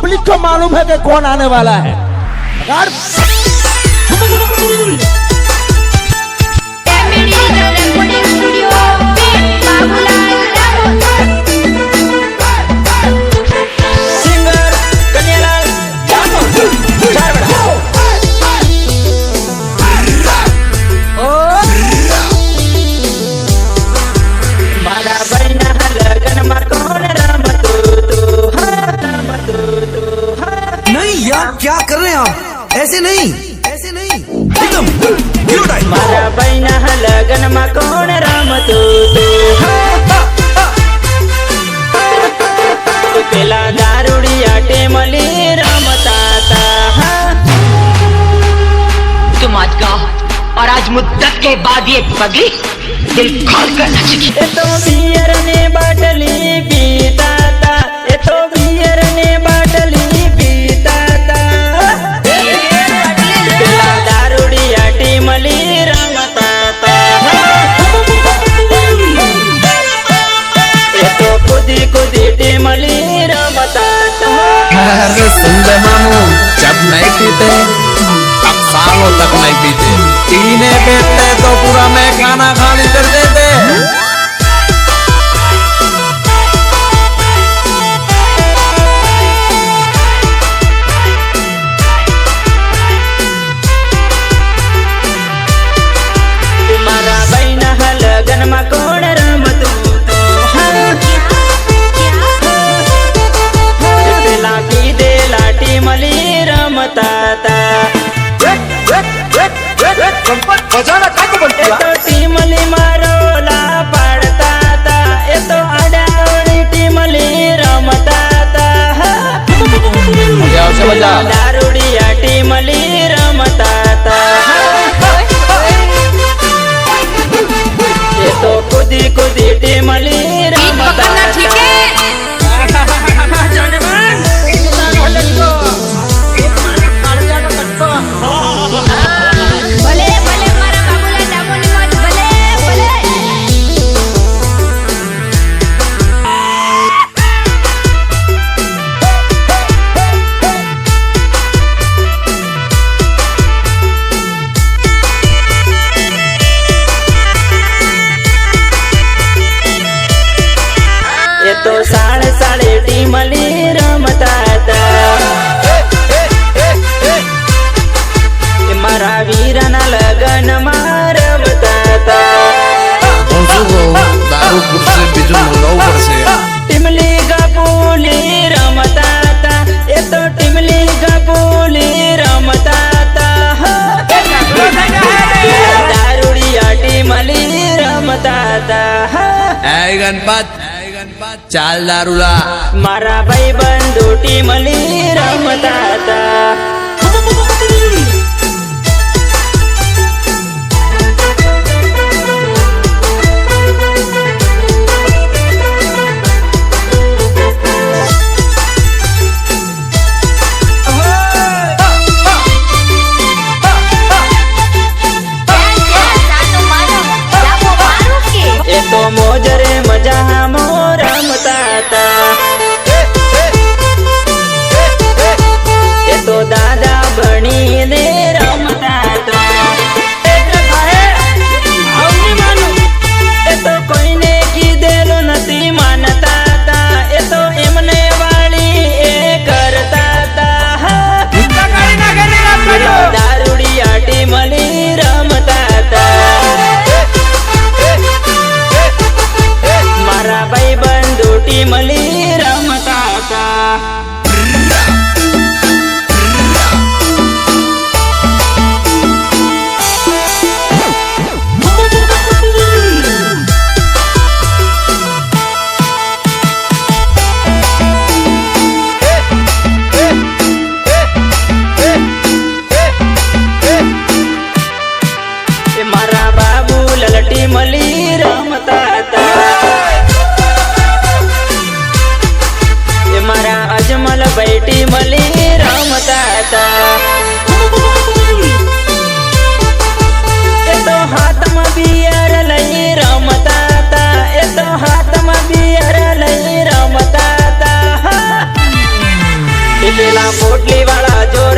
Public को मालूम है कि कौन आने वाला है। क्या कर रहे हैं आप? ऐसे नहीं एकदम मारा बहना लगन में कौन रमतो तो पेला दारूड़िया टेमली रमता था। तुम आज गाँव और आज मुद्दत के बाद ये पगली दिल खोल कर नचेगी। ये तो बियर ने बाटली पीता था, ये तो बियर ने बाटली पीता था। पेला दारूड़िया टेमली रमता था। ये तो खुदी खुदी टेमली रमता था। अरे सुन ले मामू, जब नहीं पीते तब सालों तक नहीं पीते, पीने बैठते तो पूरा मैं खाना खाली कर देते। मारा बहना लगन में कौन रमतो तो पेला पी दे लाटी मली रमता था। ये तो टीमली मारोला पड़ता था, ये तो अडावड़ी टीमली रमता था। दारूड़िया टीमली रमता था। ये तो खुदी खुदी टीमली रमता था। ये तो साढ़े साढ़े टीमली रमता था। ये मारा वीरना लगन में रमता था। दारू से बिजू मंगाऊ पर से टिमली का बोली रमता था, ये तो टिमली का बोली रमता था। दारूड़िया टिमली रमता था। गणपत चाल दारूला मारा भाई बंधु टिमली रमता था। ये तो मोजरे मजा मोर रमता था। ये तो दादा बनी दे रमता था। ये तो कोई ने की देलो नती मानता था, ये तो एमने वाली ए करता था। दारूड़िया टीमली रमता था। मारा भाई बंधु टीमली रमता था। मारा बाबू ललटी मली रमता था। मारा अजमल बैठी मली रमता था। ये तो हाथ में बियर लई रमता था, ये तो हाथ में बियर लई रमता था। પેલા પોટલી વાળા જોર